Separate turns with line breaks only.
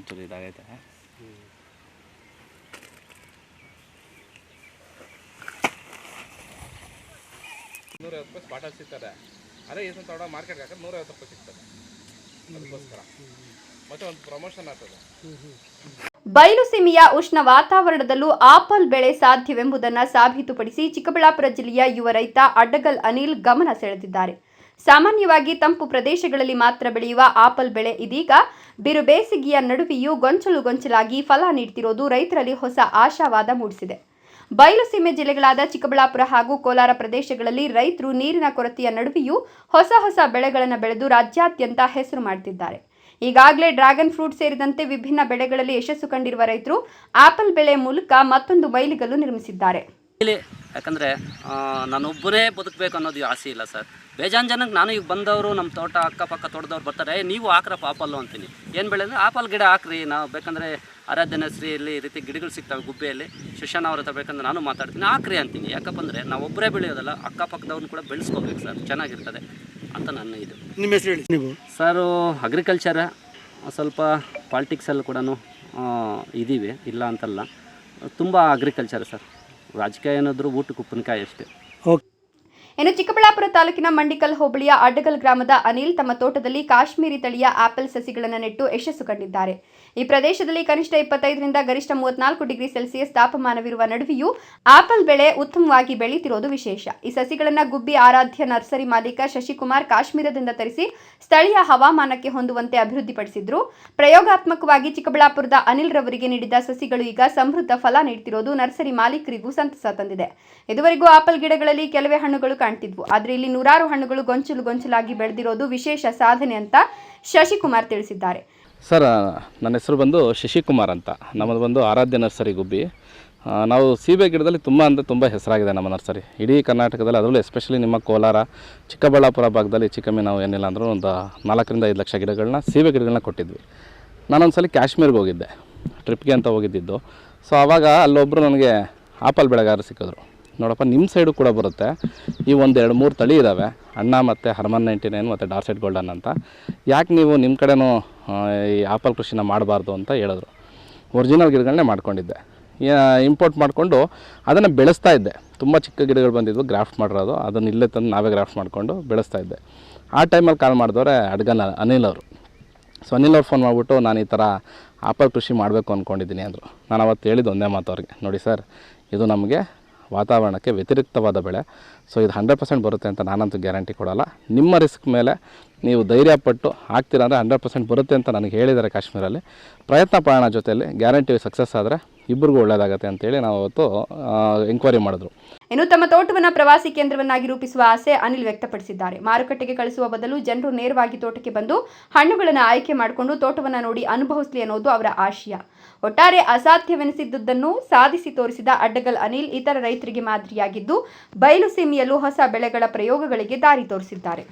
ಒಂಚೂರು ಇದಾಗೈತೆ.
₹150 ಸ್ಪಾಟಲ್ಲಿ ಸಿಗ್ತದೆ. ಅದೇ ಈ ತೋಟ ಮಾರ್ಕೆಟ್ಗೆ ಹಾಕಿದ್ರೆ ₹150 ಸಿಗ್ತದೆ. ಅದಕ್ಕೋಸ್ಕರ ಮತ್ತೆ ಒಂದು ಪ್ರಮೋಷನ್ ಆಗ್ತದೆ.
ಬಯಲುಸೀಮೆಯ ಉಷ್ಣ ವಾತಾವರಣದಲ್ಲೂ ಆಪಲ್ ಬೆಳೆ ಸಾಧ್ಯವೆಂಬುದನ್ನು ಸಾಬೀತುಪಡಿಸಿ ಚಿಕ್ಕಬಳ್ಳಾಪುರ ಜಿಲ್ಲೆಯ ಯುವ ರೈತ ಅಡ್ಡಗಲ್ ಅನಿಲ್ ಗಮನ ಸೆಳೆದಿದ್ದಾರೆ. ಸಾಮಾನ್ಯವಾಗಿ ತಂಪು ಪ್ರದೇಶಗಳಲ್ಲಿ ಮಾತ್ರ ಬೆಳೆಯುವ ಆಪಲ್ ಬೆಳೆ ಇದೀಗ ಬಿರುಬೇಸಿಗೆಯ ನಡುವೆಯೂ ಗೊಂಚಲಾಗಿ ಫಲ ನೀಡುತ್ತಿರುವುದು ರೈತರಲ್ಲಿ ಹೊಸ ಆಶಾವಾದ ಮೂಡಿಸಿದೆ. ಬಯಲುಸೀಮೆ ಜಿಲ್ಲೆಗಳಾದ ಚಿಕ್ಕಬಳ್ಳಾಪುರ ಹಾಗೂ ಕೋಲಾರ ಪ್ರದೇಶಗಳಲ್ಲಿ ರೈತರು ನೀರಿನ ಕೊರತೆಯ ನಡುವೆಯೂ ಹೊಸ ಬೆಳೆಗಳನ್ನು ಬೆಳೆದು ರಾಜ್ಯಾದ್ಯಂತ ಹೆಸರು ಮಾಡುತ್ತಿದ್ದಾರೆ. ಈಗಾಗಲೇ ಡ್ರ್ಯಾಗನ್ ಫ್ರೂಟ್ ಸೇರಿದಂತೆ ವಿಭಿನ್ನ ಬೆಳೆಗಳಲ್ಲಿ ಯಶಸ್ಸು ಕಂಡಿರುವ ರೈತರು ಆಪಲ್ ಬೆಳೆ ಮೂಲಕ ಮತ್ತೊಂದು ಮೈಲಿಗಲ್ಲು ನಿರ್ಮಿಸಿದ್ದಾರೆ.
ಯಾಕಂದರೆ ನಾನೊಬ್ಬನೇ ಬದುಕಬೇಕು ಅನ್ನೋದು ಆಸೆ ಇಲ್ಲ ಸರ್. ಬೇಜಾನ್ ಜನಕ್ಕೆ ನಾನು ಈಗ ಬಂದವರು ನಮ್ಮ ತೋಟ ಅಕ್ಕಪಕ್ಕ ತೋಟದವ್ರು ಬರ್ತಾರೆ, ನೀವು ಹಾಕ್ರಪ್ಪ ಆಪಲ್ಲು ಅಂತೀನಿ. ಏನು ಬೆಳೆ ಅಂದರೆ ಆಪಲ್ ಗಿಡ ಹಾಕ್ರಿ, ನಾವು ಬೇಕಂದರೆ ಆರಾಧನೆ ಶ್ರೀಯಲ್ಲಿ ಈ ರೀತಿ ಗಿಡಗಳು ಸಿಗ್ತವೆ ಗುಬ್ಬೆಯಲ್ಲಿ, ಶಿಷ್ಯನ ಅವ್ರ ಹತ್ರ ಬೇಕಂದ್ರೆ ನಾನು ಮಾತಾಡ್ತೀನಿ, ಹಾಕ್ರಿ ಅಂತೀನಿ. ಯಾಕಪ್ಪ ಅಂದರೆ ನಾವು ಒಬ್ಬರೇ ಬೆಳೆಯೋದಲ್ಲ, ಅಕ್ಕಪಕ್ಕದವ್ರನ್ನ ಕೂಡ ಬೆಳೆಸ್ಕೋಬೇಕು ಸರ್, ಚೆನ್ನಾಗಿರ್ತದೆ ಅಂತ ನನ್ನ ಇದು.
ನಿಮ್ಮ ಹೆಸರು ಹೇಳಿ. ನೀವು
ಸರು ಅಗ್ರಿಕಲ್ಚರ, ಸ್ವಲ್ಪ ಪಾಲಿಟಿಕ್ಸಲ್ಲಿ ಕೂಡ ಇದ್ದೀವಿ, ಇಲ್ಲ ಅಂತಲ್ಲ. ತುಂಬ ಅಗ್ರಿಕಲ್ಚರ್ ಸರ್, ರಾಜಕೀಯ ಏನಾದರೂ ಊಟಕ್ಕೆ ಉಪ್ಪಿನಕಾಯಿ ಅಷ್ಟೇ.
ಇನ್ನು ಚಿಕ್ಕಬಳ್ಳಾಪುರ ತಾಲೂಕಿನ ಮಂಡಿಕಲ್ ಹೋಬಳಿಯ ಅಡ್ಡಗಲ್ ಗ್ರಾಮದ ಅನಿಲ್ ತಮ್ಮ ತೋಟದಲ್ಲಿ ಕಾಶ್ಮೀರಿ ತಳಿಯ ಆಪಲ್ ಸಸಿಗಳನ್ನು ನೆಟ್ಟು ಯಶಸ್ಸು ಕಂಡಿದ್ದಾರೆ. ಈ ಪ್ರದೇಶದಲ್ಲಿ ಕನಿಷ್ಠ 25ರಿಂದ ಗರಿಷ್ಠ 34 ಡಿಗ್ರಿ ಸೆಲ್ಸಿಯಸ್ ತಾಪಮಾನವಿರುವ ನಡುವೆಯೂ ಆಪಲ್ ಬೆಳೆ ಉತ್ತಮವಾಗಿ ಬೆಳೆಯುತ್ತಿರುವುದು ವಿಶೇಷ. ಈ ಸಸಿಗಳನ್ನು ಗುಬ್ಬಿ ಆರಾಧ್ಯ ನರ್ಸರಿ ಮಾಲೀಕ ಶಶಿಕುಮಾರ್ ಕಾಶ್ಮೀರದಿಂದ ತರಿಸಿ ಸ್ಥಳೀಯ ಹವಾಮಾನಕ್ಕೆ ಹೊಂದುವಂತೆ ಅಭಿವೃದ್ಧಿಪಡಿಸಿದ್ರು. ಪ್ರಯೋಗಾತ್ಮಕವಾಗಿ ಚಿಕ್ಕಬಳ್ಳಾಪುರದ ಅನಿಲ್ ರವರಿಗೆ ನೀಡಿದ ಸಸಿಗಳು ಈಗ ಸಮೃದ್ಧ ಫಲ ನೀಡುತ್ತಿರುವುದು ನರ್ಸರಿ ಮಾಲೀಕರಿಗೂ ಸಂತಸ ತಂದಿದೆ. ಇದುವರೆಗೂ ಆಪಲ್ ಗಿಡಗಳಲ್ಲಿ ಕೆಲವೇ ಹಣ್ಣುಗಳು ಕಾಣ್ತಿದ್ವು, ಆದರೆ ಇಲ್ಲಿ ನೂರಾರು ಹಣ್ಣುಗಳು ಗೊಂಚಲಾಗಿ ಬೆಳೆದಿರೋದು ವಿಶೇಷ ಸಾಧನೆ ಅಂತ ಶಶಿಕುಮಾರ್ ತಿಳಿಸಿದ್ದಾರೆ.
ಸರ್, ನನ್ನ ಹೆಸರು ಬಂದು ಶಶಿಕುಮಾರ್ ಅಂತ. ನಮ್ಮದು ಬಂದು ಆರಾಧ್ಯ ನರ್ಸರಿ ಗುಬ್ಬಿ. ನಾವು ಸೀಬೆ ಗಿಡದಲ್ಲಿ ತುಂಬ ಹೆಸರಾಗಿದೆ ನಮ್ಮ ನರ್ಸರಿ ಇಡೀ ಕರ್ನಾಟಕದಲ್ಲಿ, ಅದರಲ್ಲೂ ಎಸ್ಪೆಷಲಿ ನಿಮ್ಮ ಕೋಲಾರ ಚಿಕ್ಕಬಳ್ಳಾಪುರ ಭಾಗದಲ್ಲಿ ಚಿಕ್ಕಮ್ಮಿ ನಾವು ಏನಿಲ್ಲ ಅಂದರೂ ಒಂದು 4ರಿಂದ 5 ಲಕ್ಷ ಗಿಡಗಳನ್ನ ಸೀಬೆ ಗಿಡಗಳನ್ನ ಕೊಟ್ಟಿದ್ವಿ. ನಾನೊಂದು ಸಲ ಕಾಶ್ಮೀರ್ಗೆ ಹೋಗಿದ್ದೆ, ಟ್ರಿಪ್ಗೆ ಅಂತ ಹೋಗಿದ್ದಿದ್ದು. ಸೊ ಆವಾಗ ಅಲ್ಲೊಬ್ಬರು ನನಗೆ ಆಪಲ್ ಬೆಳೆಗಾರರು ಸಿಕ್ಕಿದ್ರು. ನೋಡಪ್ಪ, ನಿಮ್ಮ ಸೈಡು ಕೂಡ ಬರುತ್ತೆ, ಈ 1-2-3 ತಳಿ ಇದ್ದಾವೆ, ಅಣ್ಣ ಮತ್ತು ಹರ್ಮನ್ 99 ಮತ್ತು ಡಾರ್ಸೆಟ್ ಗೋಲ್ಡನ್ ಅಂತ, ಯಾಕೆ ನೀವು ನಿಮ್ಮ ಕಡೆನೂ ಈ ಆಪಲ್ ಕೃಷಿನ ಮಾಡಬಾರ್ದು ಅಂತ ಹೇಳಿದ್ರು. ಒರಿಜಿನಲ್ ಗಿಡಗಳನ್ನೇ ಮಾಡ್ಕೊಂಡಿದ್ದೆ, ಇಂಪೋರ್ಟ್ ಮಾಡಿಕೊಂಡು ಅದನ್ನು ಬೆಳೆಸ್ತಾ ಇದ್ದೆ. ತುಂಬ ಚಿಕ್ಕ ಗಿಡಗಳು ಬಂದಿದ್ವು, ಗ್ರಾಫ್ಟ್ ಮಾಡಿರೋದು, ಅದನ್ನು ಇಲ್ಲೇ ತಂದು ನಾವೇ ಗ್ರಾಫ್ಟ್ ಮಾಡಿಕೊಂಡು ಬೆಳೆಸ್ತಾ ಇದ್ದೆ. ಆ ಟೈಮಲ್ಲಿ ಕಾಲ್ ಮಾಡಿದವ್ರೆ ಅಡ್ಗಲ್ ಅನಿಲ್ ಅವರು. ಸೊ ಅನಿಲ್ ಅವ್ರು ಫೋನ್ ಮಾಡಿಬಿಟ್ಟು, ನಾನು ಈ ಥರ ಆಪಲ್ ಕೃಷಿ ಮಾಡಬೇಕು ಅಂದ್ಕೊಂಡಿದ್ದೀನಿ ಅಂದರು. ನಾನು ಅವತ್ತು ಹೇಳಿದ್ದು ಒಂದೇ ಮಾತು ಅವ್ರಿಗೆ, ನೋಡಿ ಸರ್, ಇದು ನಮಗೆ ವಾತಾವರಣಕ್ಕೆ ವ್ಯತಿರಿಕ್ತವಾದ ಬೆಳೆ, ಸೊ ಇದು 100% ಬರುತ್ತೆ ಅಂತ ನಾನಂತೂ ಗ್ಯಾರಂಟಿ ಕೊಡೋಲ್ಲ. ನಿಮ್ಮ ರಿಸ್ಕ್ ಮೇಲೆ ನೀವು ಧೈರ್ಯಪಟ್ಟು ಹಾಕ್ತೀರಾ ಅಂದರೆ 100% ಬರುತ್ತೆ ಅಂತ ನನಗೆ ಹೇಳಿದ್ದಾರೆ ಕಾಶ್ಮೀರಲ್ಲಿ. ಪ್ರಯತ್ನ ಪಡೋಣ, ಜೊತೆಯಲ್ಲಿ ಗ್ಯಾರಂಟಿ ಸಕ್ಸಸ್ ಆದರೆ ಇಬ್ಬರಿಗೂ ಒಳ್ಳೆಯದಾಗತ್ತೆ ಅಂತೇಳಿ ನಾವು ಅವತ್ತು ಎಂಕ್ವೈರಿ ಮಾಡಿದ್ರು.
ಇನ್ನು ತಮ್ಮ ತೋಟವನ್ನು ಪ್ರವಾಸಿ ಕೇಂದ್ರವನ್ನಾಗಿ ರೂಪಿಸುವ ಆಸೆ ಅನಿಲ್ ವ್ಯಕ್ತಪಡಿಸಿದ್ದಾರೆ. ಮಾರುಕಟ್ಟೆಗೆ ಕಳಿಸುವ ಬದಲು ಜನರು ನೇರವಾಗಿ ತೋಟಕ್ಕೆ ಬಂದು ಹಣ್ಣುಗಳನ್ನು ಆಯ್ಕೆ ಮಾಡಿಕೊಂಡು ತೋಟವನ್ನು ನೋಡಿ ಅನುಭವಿಸಲಿ ಅನ್ನೋದು ಅವರ ಆಶಯ. ಒಟ್ಟಾರೆ ಅಸಾಧ್ಯವೆನಿಸಿದ್ದುದನ್ನು ಸಾಧಿಸಿ ತೋರಿಸಿದ ಅಡ್ಡಗಲ್ ಅನಿಲ್ ಇತರ ರೈತರಿಗೆ ಮಾದರಿಯಾಗಿದ್ದು, ಬಯಲು ಸೀಮೆಯಲ್ಲೂ ಹೊಸ ಬೆಳೆಗಳ ಪ್ರಯೋಗಗಳಿಗೆ ದಾರಿ ತೋರಿಸಿದ್ದಾರೆ.